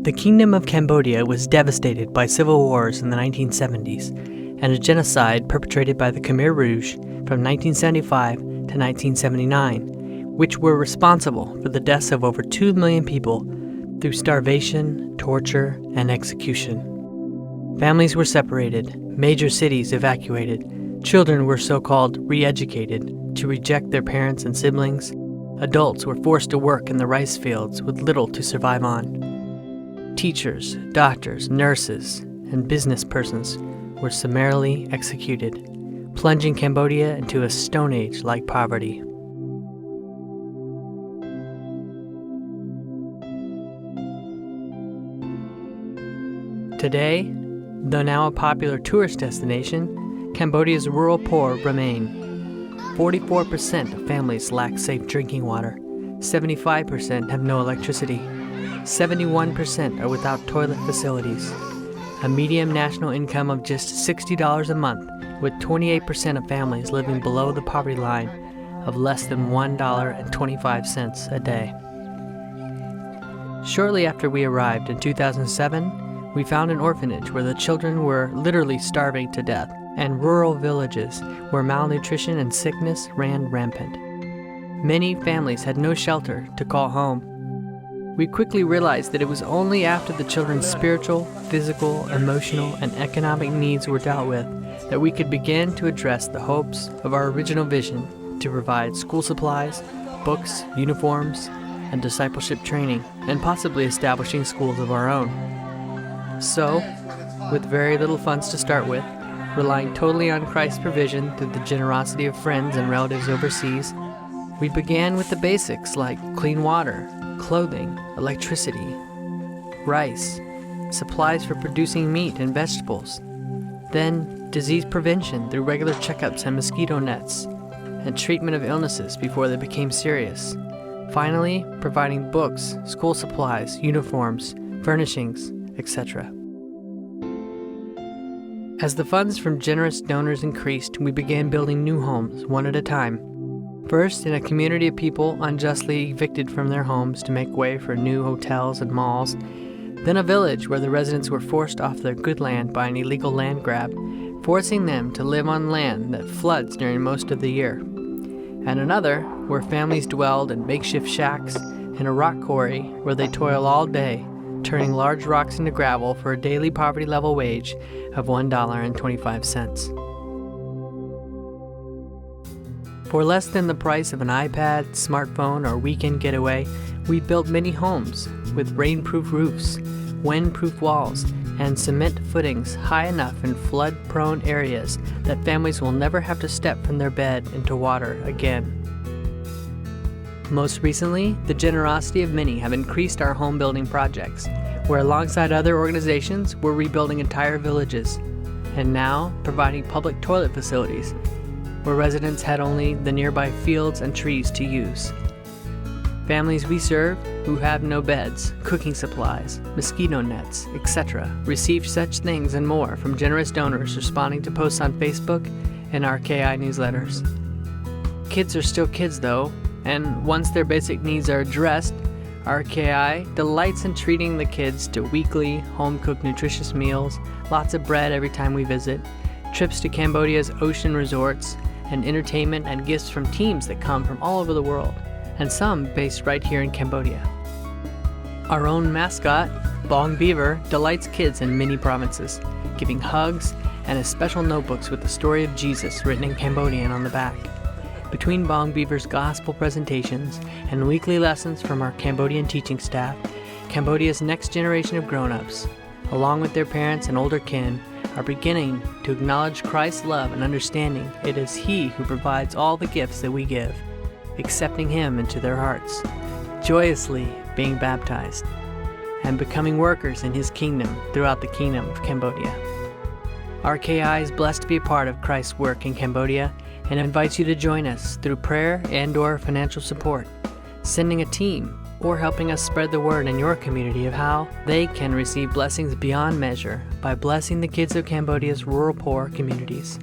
The Kingdom of Cambodia was devastated by civil wars in the 1970s and a genocide perpetrated by the Khmer Rouge from 1975 to 1979, which were responsible for the deaths of over 2 million people through starvation, torture, and execution. Families were separated, major cities evacuated, children were so-called re-educated to reject their parents and siblings, adults were forced to work in the rice fields with little to survive on. Teachers, doctors, nurses, and business persons were summarily executed, plunging Cambodia into a Stone Age-like poverty. Today, though now a popular tourist destination, Cambodia's rural poor remain. 44% of families lack safe drinking water, 75% have no electricity, 71% are without toilet facilities. A median national income of just $60 a month, with 28% of families living below the poverty line of less than $1.25 a day. Shortly after we arrived in 2007, we found an orphanage where the children were literally starving to death, and rural villages where malnutrition and sickness ran rampant. Many families had no shelter to call home. We quickly realized that it was only after the children's spiritual, physical, emotional, and economic needs were dealt with that we could begin to address the hopes of our original vision to provide school supplies, books, uniforms, and discipleship training, and possibly establishing schools of our own. So, with very little funds to start with, relying totally on Christ's provision through the generosity of friends and relatives overseas, we began with the basics like clean water, clothing, electricity, rice, supplies for producing meat and vegetables, then disease prevention through regular checkups and mosquito nets, and treatment of illnesses before they became serious. Finally, providing books, school supplies, uniforms, furnishings, etc. As the funds from generous donors increased, we began building new homes one at a time. First, in a community of people unjustly evicted from their homes to make way for new hotels and malls, then a village where the residents were forced off their good land by an illegal land grab, forcing them to live on land that floods during most of the year. And another where families dwelled in makeshift shacks in a rock quarry where they toil all day, turning large rocks into gravel for a daily poverty level wage of $1.25. For less than the price of an iPad, smartphone, or weekend getaway, we built many homes with rain-proof roofs, wind-proof walls, and cement footings high enough in flood-prone areas that families will never have to step from their bed into water again. Most recently, the generosity of many have increased our home building projects, where alongside other organizations, we're rebuilding entire villages, and now providing public toilet facilities where residents had only the nearby fields and trees to use. Families we serve who have no beds, cooking supplies, mosquito nets, etc. receive such things and more from generous donors responding to posts on Facebook and our KI newsletters. Kids are still kids though, and once their basic needs are addressed, RKI delights in treating the kids to weekly, home-cooked nutritious meals, lots of bread every time we visit, trips to Cambodia's ocean resorts, and entertainment and gifts from teams that come from all over the world, and some based right here in Cambodia. Our own mascot, Bong Beaver, delights kids in many provinces, giving hugs and special notebooks with the story of Jesus written in Cambodian on the back. Between Bong Beaver's gospel presentations and weekly lessons from our Cambodian teaching staff, Cambodia's next generation of grown-ups, along with their parents and older kin, are beginning to acknowledge Christ's love and understanding it is He who provides all the gifts that we give, accepting Him into their hearts, joyously being baptized, and becoming workers in His kingdom throughout the Kingdom of Cambodia. RKI is blessed to be a part of Christ's work in Cambodia and invites you to join us through prayer and/or financial support, sending a team, or helping us spread the word in your community of how they can receive blessings beyond measure by blessing the kids of Cambodia's rural poor communities.